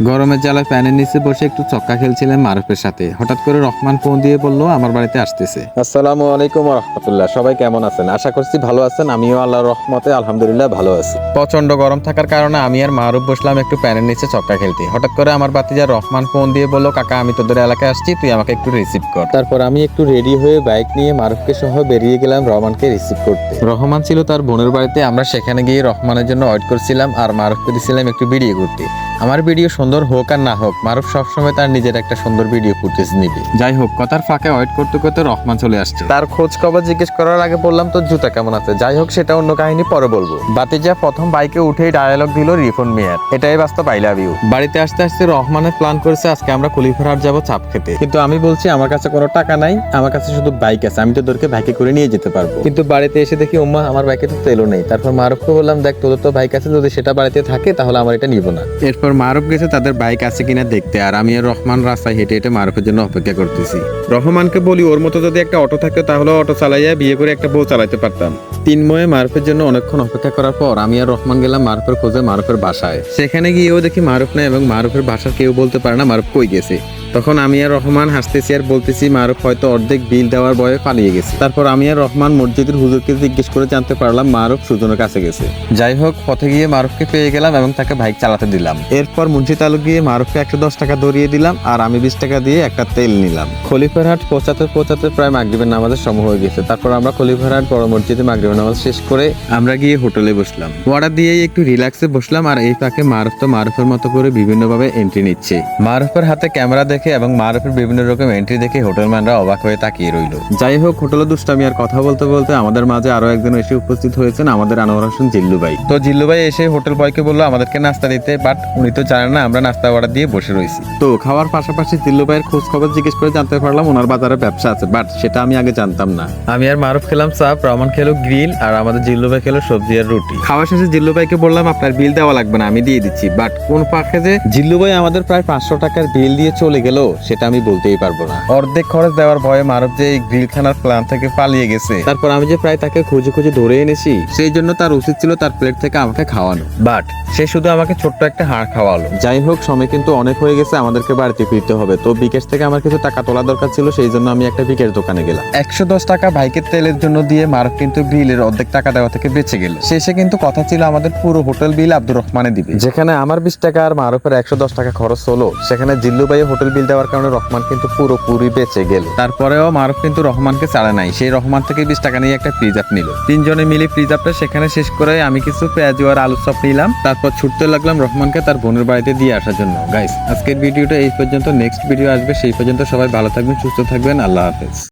গরমের জ্বালায় ফ্যানের নিচে বসে একটু চক্কা খেলছিলেন মারুফের সাথে। হঠাৎ করে রহমান ফোন দিয়ে বলল আমার বাড়িতে আসতেছে। আসসালামু আলাইকুম রহমতুল্লাহ। সবাই কেমন আছেন? আশা করছি ভালো আছেন। আমিও আল্লাহর রহমতে আলহামদুলিল্লাহ ভালো আছি। প্রচন্ড গরম থাকার কারণে আমি আর মারুফ বসলাম একটু ফ্যানের নিচে চক্কা খেলতে। হঠাৎ করে আমার ভাতিজা রহমান ফোন দিয়ে বলল কাকা আমি তোদের এলাকায় আসছি, তুই আমাকে একটু রিসিভ কর। তারপর আমি একটু রেডি হয়ে বাইক নিয়ে মারুফকে সহ বেরিয়ে গেলাম রহমানকে রিসিভ করতে। রহমান ছিল তার বোনের বাড়িতে, আমরা সেখানে গিয়ে রহমানের জন্য ওয়েট করছিলাম আর মারুফকে দিয়েছিলাম একটু ভিডিও করতে। আমার ভিডিও সুন্দর হোক আর না হোক, মারুফ সবসময় তার নিজের একটা সুন্দর ভিডিও ফুটেজ নিবে। যাই হোক, কথার ফাঁকে ওয়েট করতে করতে রহমান চলে আসছে। তার খোঁজ খবর জিজ্ঞেস করার আগে বললাম তোর জুতা কেমন আছে। যাই হোক, সেটা অন্য কাহিনী, পরে বলবো। ভাতিজা প্রথম বাইকে উঠেই ডায়ালগ দিল রিফন মিয়ার, এটাই বাস্তব আই লাভ ইউ। বাড়িতে আসতে আসতে রহমানের প্ল্যান করেছে আজকে আমরা কুলিফারহাট যাব চাপ খেতে। কিন্তু আমি বলছি আমার কাছে কোনো টাকা নাই, আমার কাছে শুধু বাইক আছে, আমি তোদেরকে বাইকে করে নিয়ে যেতে পারবো। কিন্তু বাড়িতে এসে দেখি উম্মা আমার বাইকে তো তেলও নেই। তারপর মারুফকে বললাম দেখ তোদের তো বাইক আছে, যদি সেটা বাড়িতে থাকে তাহলে আমার এটা নিব না। এরপর মারুফ গেছে তাদের বাইক আছে কিনা দেখতে, আর আমি আর রহমান রাস্তায় হেঁটে হেঁটে মারুফের জন্য অপেক্ষা করতেছি। রহমানকে বলি ওর মতো যদি একটা অটো থাকে তাহলে অটো চালাইয়া বিয়ে করে একটা বউ চালাইতে পারতাম। তিনময়ে মারুফের জন্য অনেকক্ষণ অপেক্ষা করার পর আমি আর রহমান গেলাম মারুফের খোঁজে মারুফের বাসায়। সেখানে গিয়েও দেখি মারুফ নাই এবং মারুফের বাসার কেউ বলতে পারে না মারুফ কই গেছে। তখন আমি আর রহমান হাসতেছি আর বলতেছি মারুফ হয়তো অর্ধেক বিল দেওয়ার ভয়ে পালিয়ে গেছে। তারপর আমি আর রহমান মসজিদের হুজুরকে জিজ্ঞেস করে জানতে পারলাম মারুফ সুজনের কাছে গেছে। যাই হোক, পথে গিয়ে মারুফকে পেয়ে গেলাম এবং তাকে বাইক চালাতে দিলাম। এরপর মুন্সি তালুক গিয়ে মারুফকে 110 টাকা ধরিয়ে দিলাম আর আমি 20 টাকা দিয়ে একটা তেল নিলাম। খলিফারহাট পৌঁছাতে পৌঁছাতে প্রায় মাগরিবের নামাজের সময় হয়ে গেছে। তারপর আমরা খলিফারহাট বড় মসজিদে মাগরিবের নামাজ শেষ করে আমরা গিয়ে হোটেলে বসলাম। অর্ডার দিয়েই একটু রিল্যাক্সে বসলাম আর এই ফাঁকে মারুফ তো মারুফের মতো করে বিভিন্নভাবে এন্ট্রি নিচ্ছে। মারুফের হাতে ক্যামেরা দেখে এবং মারুফের বিভিন্ন রকম এন্ট্রি দেখে হোটেলম্যানরা অবাক হয়ে তাকিয়ে রইল। যাই হোক, হোটেলে দুষ্টামি আর কথা বলতে বলতে আমাদের মাঝে আরো একজন এসে উপস্থিত হয়েছেন, আমাদের আনোয়ার হোসেন জিল্লু ভাই। তো জিল্লু ভাই এসে হোটেল বয়কে বললো আমাদেরকে নাস্তা দিতে, বাট উনি তো জানেন না আমরা নাস্তা অর্ডার দিয়ে বসে রয়েছি। তো খাওয়ার পাশাপাশি জিল্লু ভাইয়ের খোঁজ খবর জিজ্ঞেস করে জানতে পারলাম ওনার বাজারে ব্যবসা আছে, বাট সেটা আমি আগে জানতাম না। আমি আর মারুফ খেলাম চাপ, রহমান খেলো গ্রিল আর আমাদের জিল্লু ভাই খেলো সবজি আর রুটি। খাওয়া শেষে জিল্লু ভাইকে বললাম আপনার বিল দেওয়া লাগবে না, আমি দিয়ে দিচ্ছি। বাট কোন ফাঁকে যে জিল্লু ভাই আমাদের প্রায় 500 টাকার বিল দিয়ে চলে গেল সেটা আমি বলতেই পারবো না। অর্ধেক খরচ দেওয়ার ভয়ে মারুফ যে এই গ্রিল খানার প্ল্যান থেকে পালিয়ে গেছে। তারপর আমি যে প্রায় তাকে খুঁজে খুঁজে ধরে এনেছি, সেই জন্য তার উচিত ছিল তার প্লেট থেকে আমাকে খাওয়ানো, বাট সে শুধু আমাকে ছোট্ট একটা হাড় খাওয়ালো। যাই হোক, সময় কিন্তু অনেক হয়ে গেছে, আমাদেরকে বাড়িতে ফিরতে হবে। তো বিকাশ থেকে আমার কিছু টাকা তোলা দরকার ছিল, সেই জন্য আমি একটা বিকাশ দোকানে গেলাম। 110 টাকা বাইকের তেলের জন্য দিয়ে মারুফ কিন্তু গ্রিলের অর্ধেক টাকা দেওয়া থেকে বেঁচে গেল। শেষে কিন্তু কথা ছিল আমাদের পুরো হোটেল বিল আব্দুর রহমানে দিবে। যেখানে আমার 20 টাকা আর মারুফের 110 টাকা খরচ হলো, সেখানে জিল্লু ভাই হোটেল বিল দেওয়ার কারণে রহমান কিন্তু পুরোপুরি বেঁচে গেল। তারপরেও মারুফ কিন্তু রহমানকে ছাড়ে নাই, সেই রহমান থেকে 20 টাকা নিয়ে একটা ফ্রিজ আপ নিল। তিনজনে মিলে ফ্রিজ আপটা সেখানে শেষ করে আমি কিছু পেঁয়াজু আর আলু চপ নিলাম। তারপর ছুটতে লাগলাম রহমানকে তার বোনের বাড়িতে দিয়ে আসার জন্য। গাইস, আজকের ভিডিওটা এই পর্যন্ত, নেক্সট ভিডিও আসবে, সেই পর্যন্ত সবাই ভালো থাকবেন, সুস্থ থাকবেন, আল্লাহ হাফেজ।